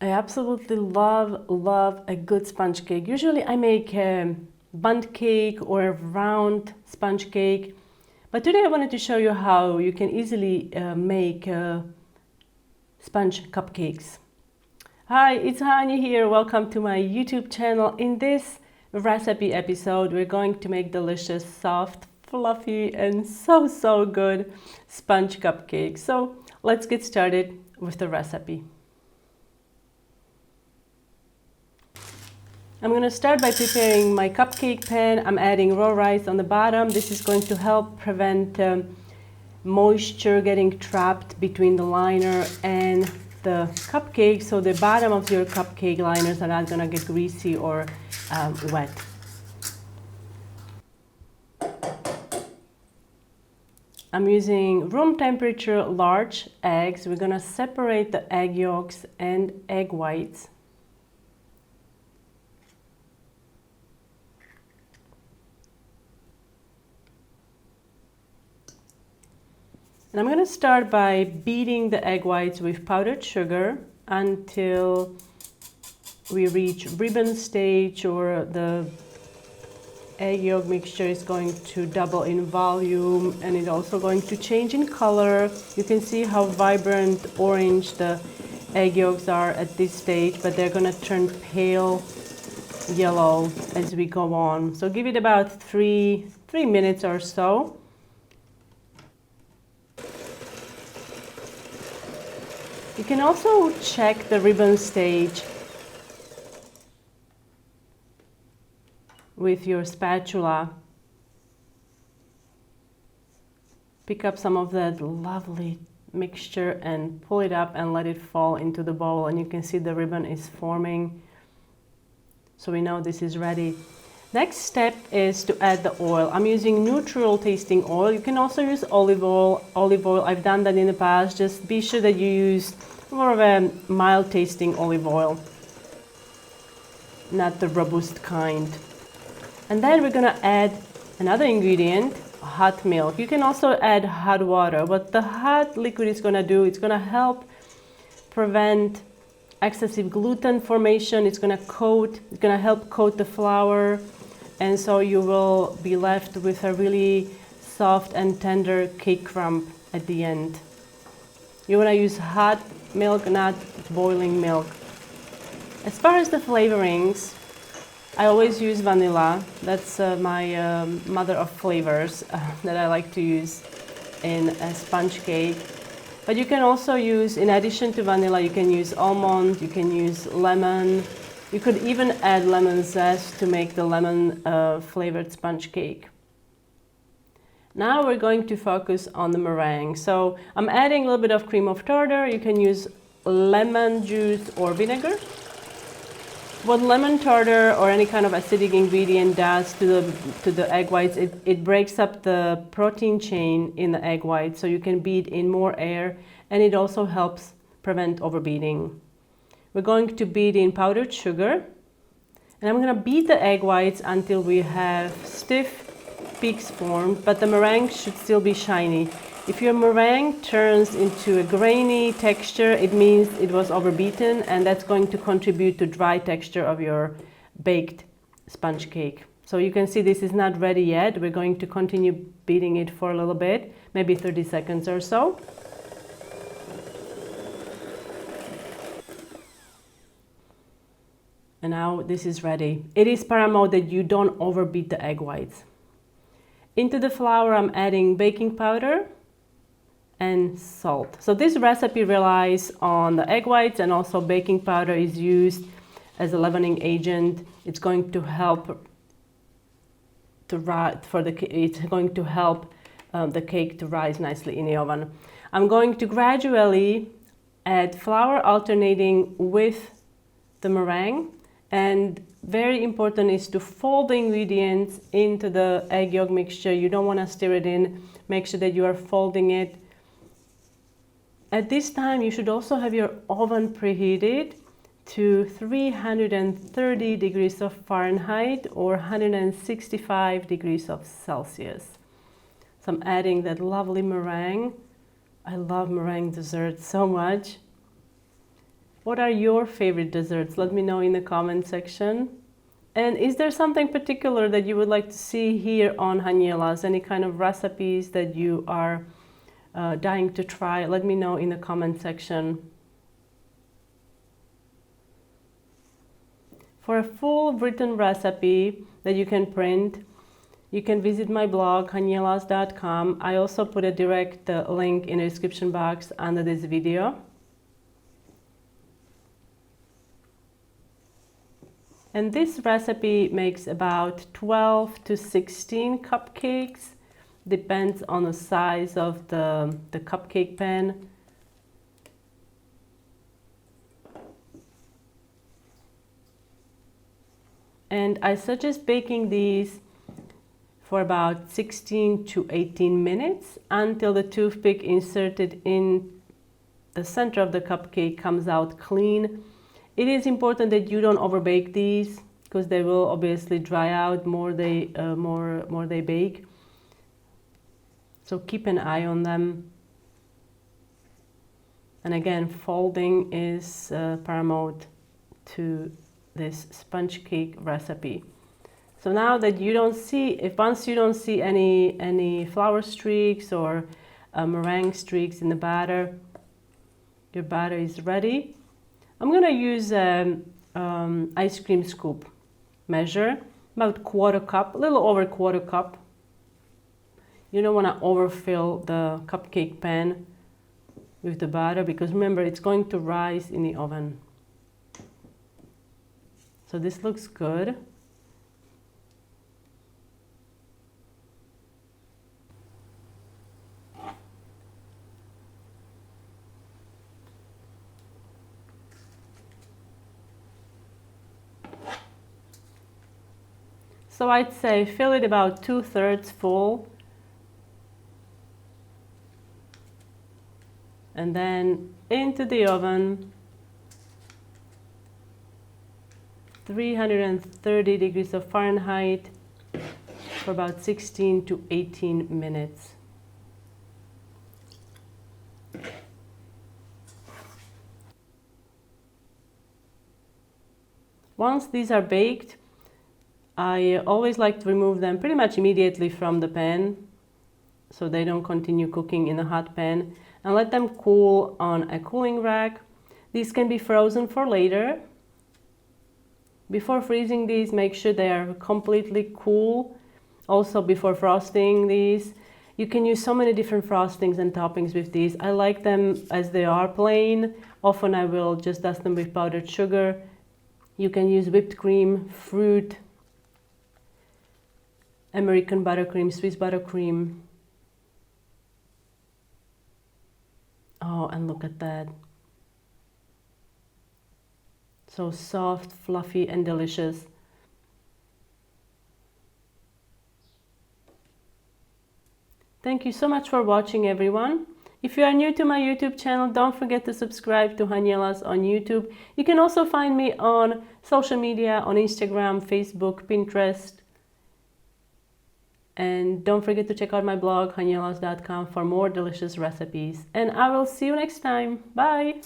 I absolutely love a good sponge cake. Usually I make a bundt cake or a round sponge cake, but today I wanted to show you how you can easily make sponge cupcakes. Hi, it's Hani here. Welcome to my YouTube channel. In this recipe episode, we're going to make delicious, soft, fluffy, and so good sponge cupcakes. So let's get started with the recipe. I'm going to start by preparing my cupcake pan. I'm adding raw rice on the bottom. This is going to help prevent moisture getting trapped between the liner and the cupcake, so the bottom of your cupcake liners are not going to get greasy or wet. I'm using room temperature large eggs. We're going to separate the egg yolks and egg whites. And I'm going to start by beating the egg whites with powdered sugar until we reach ribbon stage, or the egg yolk mixture is going to double in volume and it's also going to change in color. You can see how vibrant orange the egg yolks are at this stage, but they're going to turn pale yellow as we go on. So give it about three minutes or so. You can also check the ribbon stage with your spatula. Pick up some of that lovely mixture and pull it up and let it fall into the bowl, and you can see the ribbon is forming. So we know this is ready. Next step is to add the oil. I'm using neutral tasting oil. You can also use olive oil. I've done that in the past. Just be sure that you use more of a mild tasting olive oil, not the robust kind. And then we're gonna add another ingredient, hot milk. You can also add hot water. What the hot liquid is gonna do, it's gonna help prevent excessive gluten formation. It's gonna help coat the flour, and so you will be left with a really soft and tender cake crumb at the end. You want to use hot milk, not boiling milk. As far as the flavorings, I always use vanilla. That's my mother of flavors that I like to use in a sponge cake. But you can also use, in addition to vanilla, you can use almond, you can use lemon. You could even add lemon zest to make the lemon flavored sponge cake. Now we're going to focus on the meringue. So I'm adding a little bit of cream of tartar. You can use lemon juice or vinegar. What lemon tartar or any kind of acidic ingredient does to the egg whites, it breaks up the protein chain in the egg white, so you can beat in more air, and it also helps prevent overbeating. We're going to beat in powdered sugar, and I'm going to beat the egg whites until we have stiff peaks formed, but the meringue should still be shiny. If your meringue turns into a grainy texture, it means it was overbeaten, and that's going to contribute to dry texture of your baked sponge cake. So you can see this is not ready yet. We're going to continue beating it for a little bit, maybe 30 seconds or so. And now this is ready. It is paramount that you don't overbeat the egg whites. Into the flour, I'm adding baking powder and salt. So this recipe relies on the egg whites, and also baking powder is used as a leavening agent. It's going to help the cake to rise nicely in the oven. I'm going to gradually add flour, alternating with the meringue. And very important is to fold the ingredients into the egg yolk mixture. You don't want to stir it in. Make sure that you are folding it. At this time, you should also have your oven preheated to 330 degrees of Fahrenheit or 165 degrees of Celsius. So I'm adding that lovely meringue. I love meringue dessert so much. What are your favorite desserts? Let me know in the comment section. And is there something particular that you would like to see here on Hanielas? Any kind of recipes that you are dying to try? Let me know in the comment section. For a full written recipe that you can print, you can visit my blog, hanielas.com. I also put a direct link in the description box under this video. And this recipe makes about 12 to 16 cupcakes. Depends on the size of the cupcake pan. And I suggest baking these for about 16 to 18 minutes until the toothpick inserted in the center of the cupcake comes out clean. It is important that you don't overbake these because they will obviously dry out more they bake. So keep an eye on them. And again, folding is paramount to this sponge cake recipe. So now that you don't see, once you don't see any flour streaks or meringue streaks in the batter, your batter is ready. I'm gonna use ice cream scoop measure, about quarter cup, a little over quarter cup. You don't wanna overfill the cupcake pan with the batter because remember, it's going to rise in the oven. So this looks good. So I'd say fill it about 2/3 full. And then into the oven, 330 degrees of Fahrenheit for about 16 to 18 minutes. Once these are baked, I always like to remove them pretty much immediately from the pan so they don't continue cooking in a hot pan, and let them cool on a cooling rack. These can be frozen for later. Before freezing these, make sure they are completely cool. Also before frosting these, you can use so many different frostings and toppings with these. I like them as they are plain. Often I will just dust them with powdered sugar. You can use whipped cream, fruit, American buttercream, Swiss buttercream. Oh, and look at that. So soft, fluffy, and delicious. Thank you so much for watching, everyone. If you are new to my YouTube channel, don't forget to subscribe to Hanielas on YouTube. You can also find me on social media, on Instagram, Facebook, Pinterest. And don't forget to check out my blog, hanielas.com, for more delicious recipes. And I will see you next time. Bye!